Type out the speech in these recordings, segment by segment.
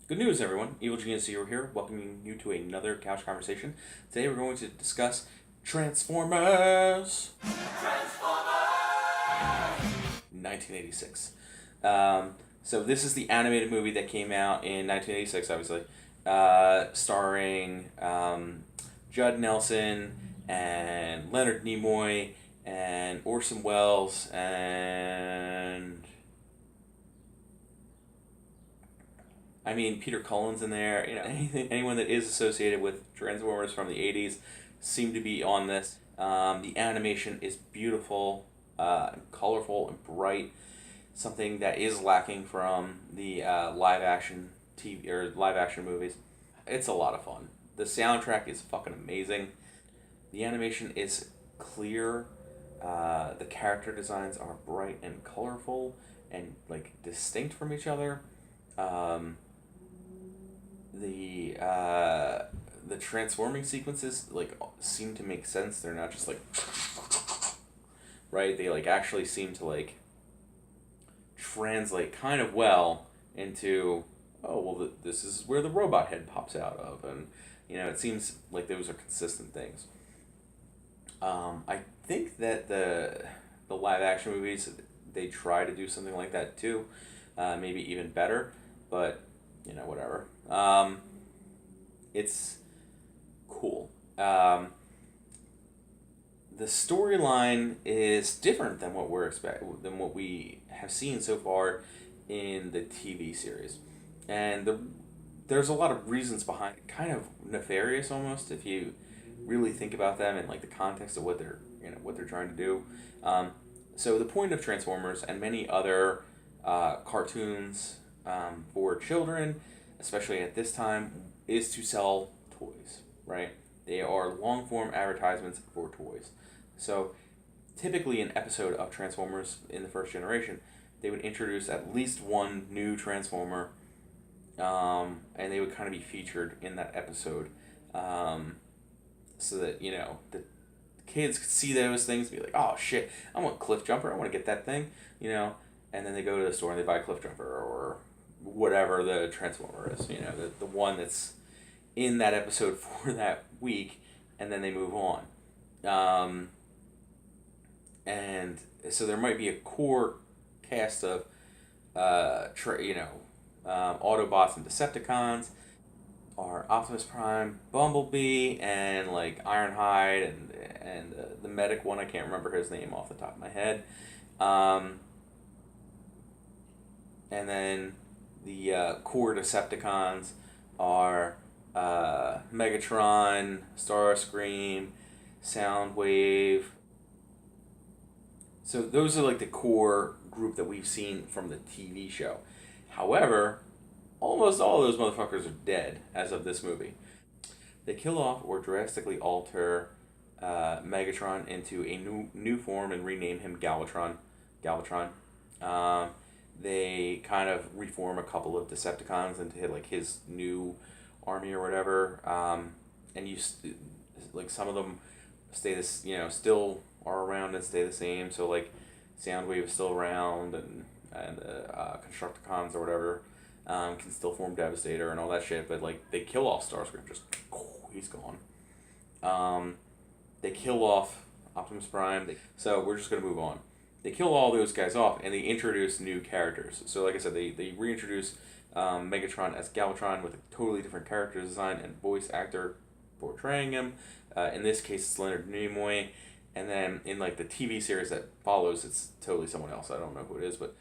Good news, everyone. Evil Genius Zero here, welcoming you to another couch conversation. Today we're going to discuss Transformers 1986. So this is the animated movie that came out in 1986, obviously, starring Judd Nelson and Leonard Nimoy and Orson Welles and Peter Cullen's in there. Anyone that is associated with Transformers from the '80s seem to be on this. The animation is beautiful, colorful, and bright. Something that is lacking from the live action TV or live action movies. It's a lot of fun. The soundtrack is fucking amazing. The animation is clear. The character designs are bright and colorful and like distinct from each other. Um, the transforming sequences like seem to make sense. They're not just like right. They like actually seem to like translate kind of well into this is where the robot head pops out of, and it seems like those are consistent things. I think that the live action movies, they try to do something like that too, maybe even better, but whatever. It's cool. The storyline is different than than what we have seen so far in the TV series, and there's a lot of reasons behind it, kind of nefarious almost if you really think about them in like the context of what they're trying to do. So the point of Transformers and many other cartoons for children, especially at this time, is to sell toys, right? They are long form advertisements for toys. So typically, an episode of Transformers in the first generation, they would introduce at least one new Transformer, and they would kind of be featured in that episode, so that the kids could see those things and be like, "Oh shit, I want Cliff Jumper. I want to get that thing," and then they go to the store and they buy Cliff Jumper or whatever the Transformer is, the one that's in that episode for that week, and then they move on. And so there might be a core cast of Autobots and Decepticons, or Optimus Prime, Bumblebee, and like Ironhide, and the medic one. I can't remember his name off the top of my head. And then the core Decepticons are Megatron, Starscream, Soundwave. So those are like the core group that we've seen from the TV show. However, almost all of those motherfuckers are dead as of this movie. They kill off or drastically alter Megatron into a new form and rename him Galvatron. Galvatron. They kind of reform a couple of Decepticons into like his new army or whatever. And like some of them stay this, still are around and stay the same. So like Soundwave is still around, and Constructicons or whatever can still form Devastator and all that shit. But like they kill off Starscream, just he's gone. They kill off Optimus Prime. So we're just gonna move on. They kill all those guys off and they introduce new characters. So like I said, they reintroduce Megatron as Galvatron with a totally different character design and voice actor portraying him. In this case, it's Leonard Nimoy. And then in like the TV series that follows, it's totally someone else. I don't know who it is, but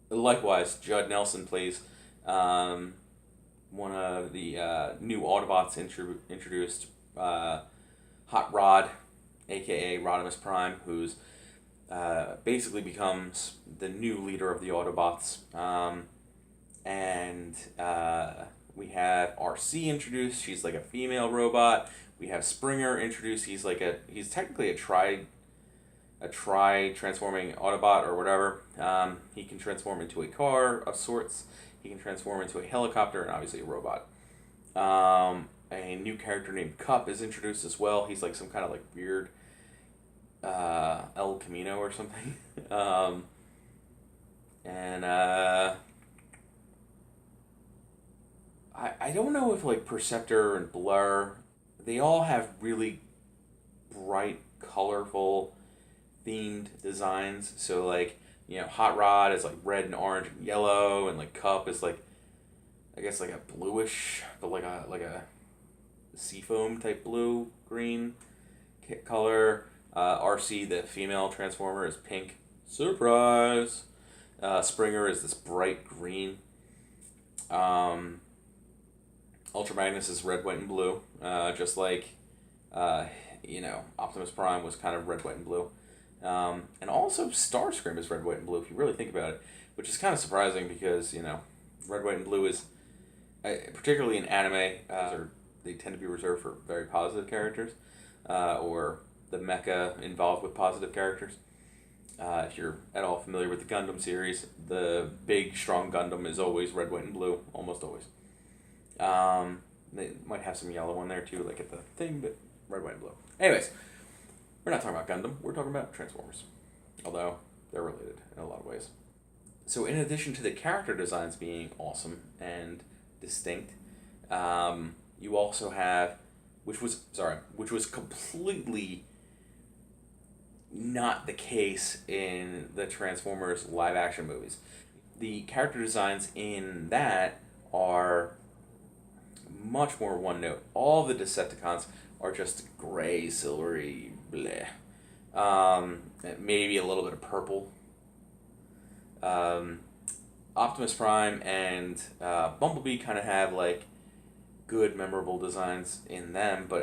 likewise, Judd Nelson plays one of the new Autobots introduced, Hot Rod, aka Rodimus Prime, who's basically becomes the new leader of the Autobots. And we have RC introduced. She's like a female robot. We have Springer introduced. He's technically a tri transforming Autobot or whatever. He can transform into a car of sorts. He can transform into a helicopter and obviously a robot. A new character named Cup is introduced as well. He's like some kind of like weird El Camino or something. And I don't know if like Perceptor and Blur, they all have really bright, colorful, themed designs. So like Hot Rod is like red and orange and yellow, and like Cup is like I guess like a bluish, but like a seafoam type blue green color. RC, the female transformer, is pink. Surprise. Springer is this bright green. Ultra Magnus is red, white, and blue. Just like, Optimus Prime was kind of red, white, and blue. And also Starscream is red, white, and blue, if you really think about it. Which is kind of surprising because, red, white, and blue is, particularly in anime, they tend to be reserved for very positive characters. Or the mecha involved with positive characters. If you're at all familiar with the Gundam series, the big, strong Gundam is always red, white, and blue. Almost always. They might have some yellow on there too, like at the thing, but red, white, and blue. Anyways, we're not talking about Gundam. We're talking about Transformers. Although, they're related in a lot of ways. So in addition to the character designs being awesome and distinct, you also have, which was completely not the case in the Transformers live action movies. The character designs in that are much more one note. All the Decepticons are just gray, silvery, bleh. Maybe a little bit of purple. Optimus Prime and Bumblebee kind of have like good, memorable designs in them, but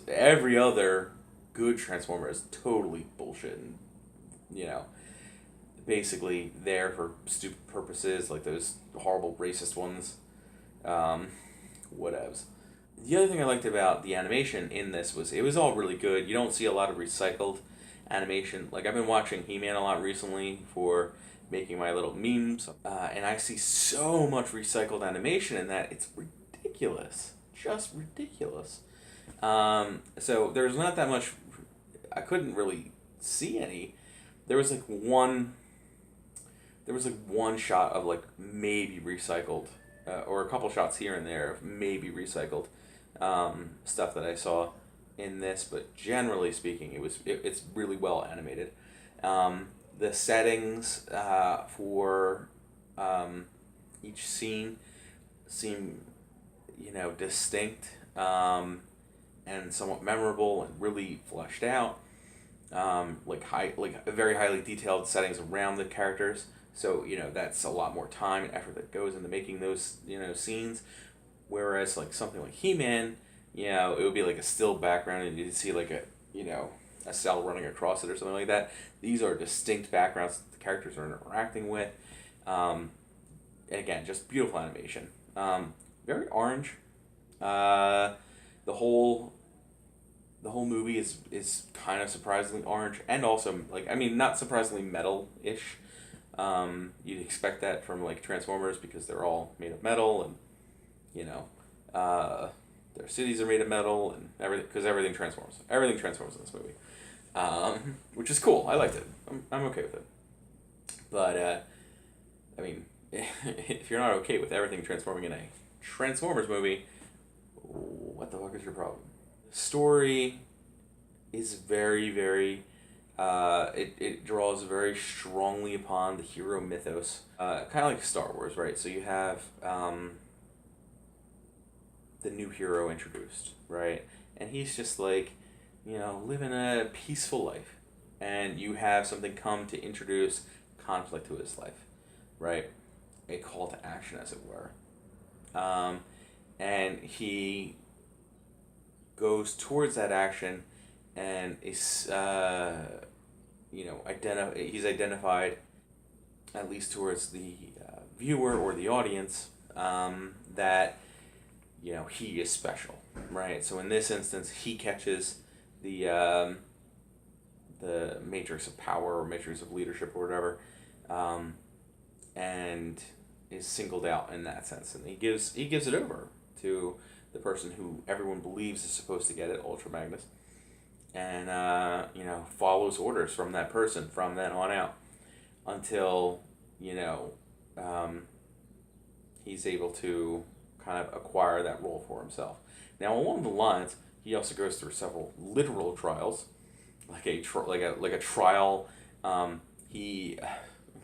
every other good Transformer is totally bullshit and, basically there for stupid purposes, like those horrible racist ones. Whatevs. The other thing I liked about the animation in this was it was all really good. You don't see a lot of recycled animation. Like, I've been watching He-Man a lot recently for making my little memes, and I see so much recycled animation in that, it's ridiculous. Just ridiculous. So there's not that much, I couldn't really see any. There was like one shot of like maybe recycled, or a couple shots here and there of maybe recycled stuff that I saw in this, but generally speaking, it's really well animated. The settings for each scene seem, distinct and somewhat memorable and really fleshed out. Very highly detailed settings around the characters. So, that's a lot more time and effort that goes into making those, scenes. Whereas, like, something like He-Man, it would be like a still background and you'd see, like, a cell running across it or something like that. These are distinct backgrounds that the characters are interacting with. And again, just beautiful animation. Very orange. The whole movie is kind of surprisingly orange, and also, not surprisingly metal-ish. You'd expect that from, like, Transformers because they're all made of metal, and, their cities are made of metal, and everything, because everything transforms. Everything transforms in this movie. Which is cool. I liked it. I'm okay with it. But, if you're not okay with everything transforming in a Transformers movie, what the fuck is your problem? The story is very, very, it draws very strongly upon the hero mythos. Kind of like Star Wars, right? So you have the new hero introduced, right? And he's just like, living a peaceful life. And you have something come to introduce conflict to his life, right? A call to action, as it were. And he goes towards that action and is, he's identified, at least towards the viewer or the audience, that, he is special, right? So in this instance, he catches the matrix of power or matrix of leadership or whatever, and is singled out in that sense, and he gives it over to the person who everyone believes is supposed to get it, Ultra Magnus, and follows orders from that person from then on out until he's able to kind of acquire that role for himself. Now, along the lines, he also goes through several literal trials, like a trial. He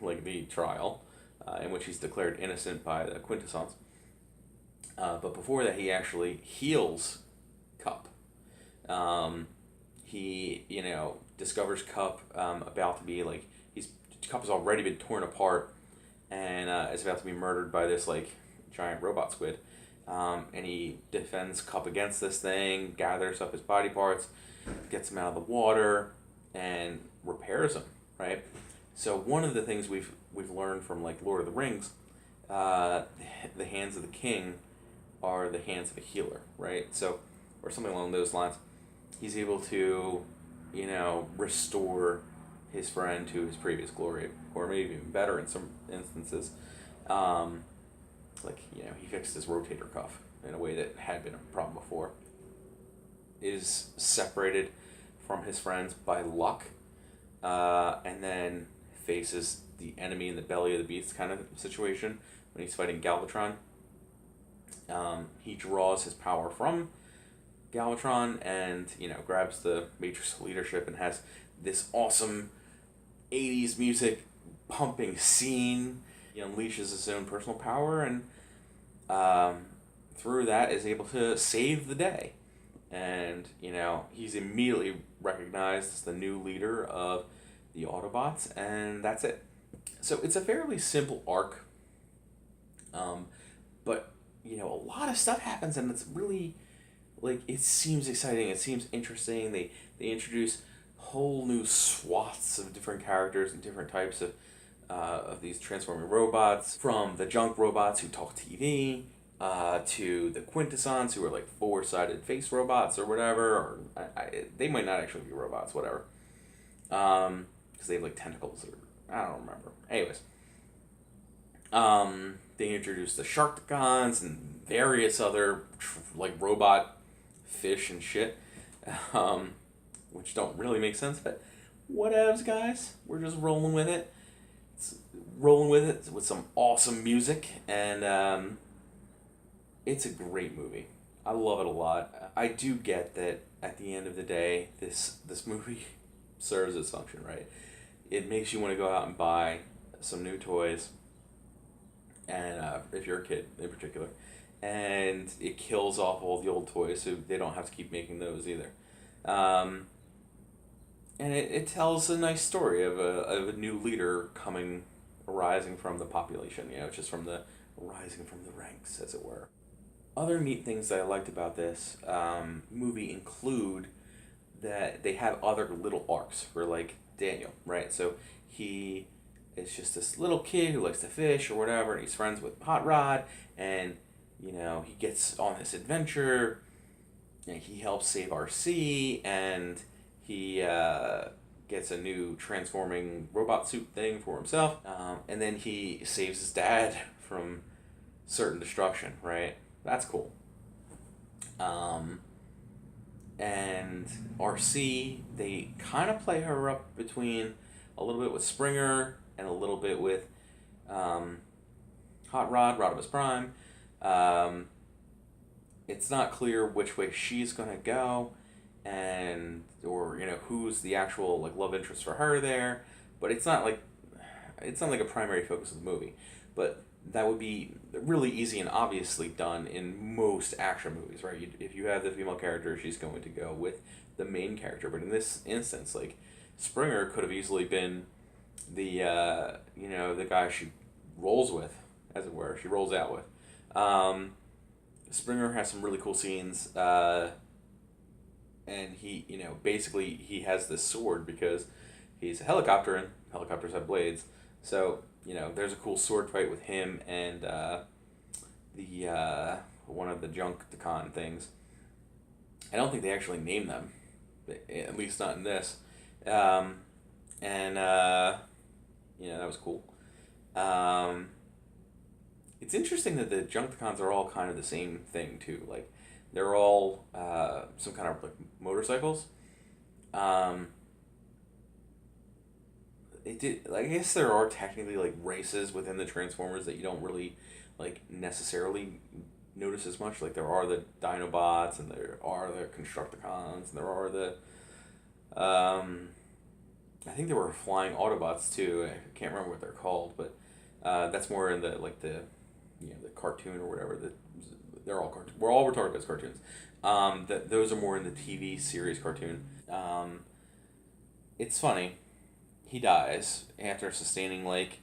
like the trial in which he's declared innocent by the Quintessence. But before that, he actually heals Kup. He discovers Kup about to be like Kup has already been torn apart and is about to be murdered by this like giant robot squid. And he defends Kup against this thing, gathers up his body parts, gets him out of the water, and repairs him. Right. So one of the things we've learned from like Lord of the Rings, the hands of the king are the hands of a healer. Right. So or something along those lines. He's able to, restore his friend to his previous glory, or maybe even better in some instances. He fixed his rotator cuff in a way that had been a problem before. Is separated from his friends by luck, and then faces the enemy in the belly of the beast kind of situation when he's fighting Galvatron. He draws his power from Galvatron and grabs the Matrix leadership and has this awesome 80s music pumping scene. He unleashes his own personal power and through that is able to save the day. And he's immediately recognized as the new leader of the Autobots, and that's it. So it's a fairly simple arc, but a lot of stuff happens and it's really it seems exciting, it seems interesting. They introduce whole new swaths of different characters and different types of these transforming robots, from the junk robots who talk TV, to the Quintessons who are like four-sided face robots or whatever, or they might not actually be robots, whatever, because they have like tentacles or I don't remember. Anyways, they introduced the Sharkticons and various other robot fish and shit, which don't really make sense, but whatevs, guys. We're just rolling with it. Rolling with it with some awesome music, and it's a great movie. I love it a lot. I do get that at the end of the day, this movie serves its function, right? It makes you want to go out and buy some new toys, and if you're a kid in particular, and it kills off all the old toys so they don't have to keep making those either. And it tells a nice story of a new leader arising from the population, just from the rising from the ranks, as it were. Other neat things that I liked about this movie include that they have other little arcs for like Daniel, right? So he is just this little kid who likes to fish or whatever, and he's friends with Hot Rod, and he gets on this adventure, and he helps save RC, and he gets a new transforming robot suit thing for himself, and then he saves his dad from certain destruction, right? That's cool. And RC, they kind of play her up between a little bit with Springer and a little bit with Hot Rod, Rodimus Prime. It's not clear which way she's going to go, or who's the actual love interest for her there, but it's not like a primary focus of the movie. But that would be really easy and obviously done in most action movies, right? If you have the female character, she's going to go with the main character. But in this instance, Springer could have easily been the the guy she rolls with, as it were. She rolls out with. Springer has some really cool scenes, and he basically he has this sword because he's a helicopter and helicopters have blades. So there's a cool sword fight with him and the one of the Junkticon things. I don't think they actually name them, at least not in this. And that was cool. It's interesting that the Junkticons are all kind of the same thing too. They're all some kind of motorcycles. I guess there are technically races within the Transformers that you don't really necessarily notice as much. Like there are the Dinobots, and there are the Constructicons, and there are the I think there were flying Autobots too. I can't remember what they're called, but that's more in the like the the cartoon or whatever. They're all cartoon. We're all retarded as cartoons. That those are more in the TV series cartoon. It's funny. He dies after sustaining like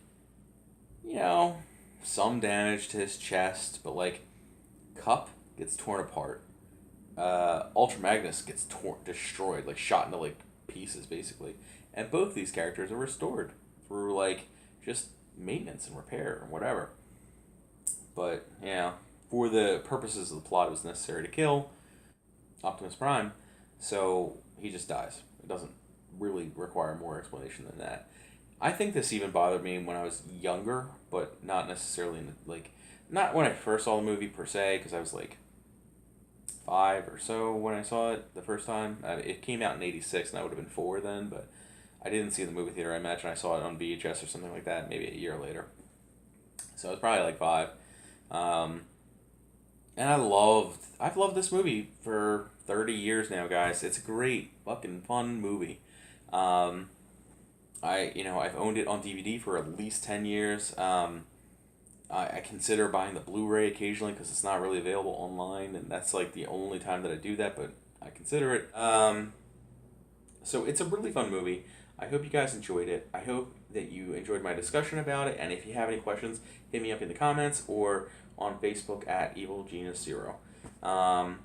you know some damage to his chest, but like Cup gets torn apart. Ultra Magnus gets destroyed, like shot into like pieces, basically. And both these characters are restored through like just maintenance and repair and whatever. But yeah, for the purposes of the plot, it was necessary to kill Optimus Prime, so he just dies. It doesn't really require more explanation than that. I think this even bothered me when I was younger, but not necessarily in like not when I first saw the movie per se, because I was like 5 or so when I saw it the first time. It came out in '86, and I would have been 4 then, but I didn't see it in the movie theater. I imagine I saw it on VHS or something like that, maybe a year later. So I was probably like 5. Um, and I've loved this movie for 30 years now, guys. It's a great, fucking fun movie. Um, I've owned it on DVD for at least 10 years. I consider buying the Blu-ray occasionally because it's not really available online, and that's like the only time that I do that, but I consider it. So it's a really fun movie. I hope you guys enjoyed it. I hope that you enjoyed my discussion about it, and if you have any questions, hit me up in the comments or on Facebook at Evil Genius Zero. And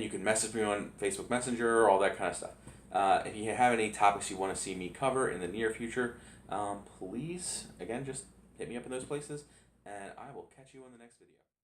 you can message me on Facebook Messenger, all that kind of stuff. If you have any topics you want to see me cover in the near future, please, again, just hit me up in those places, and I will catch you on the next video.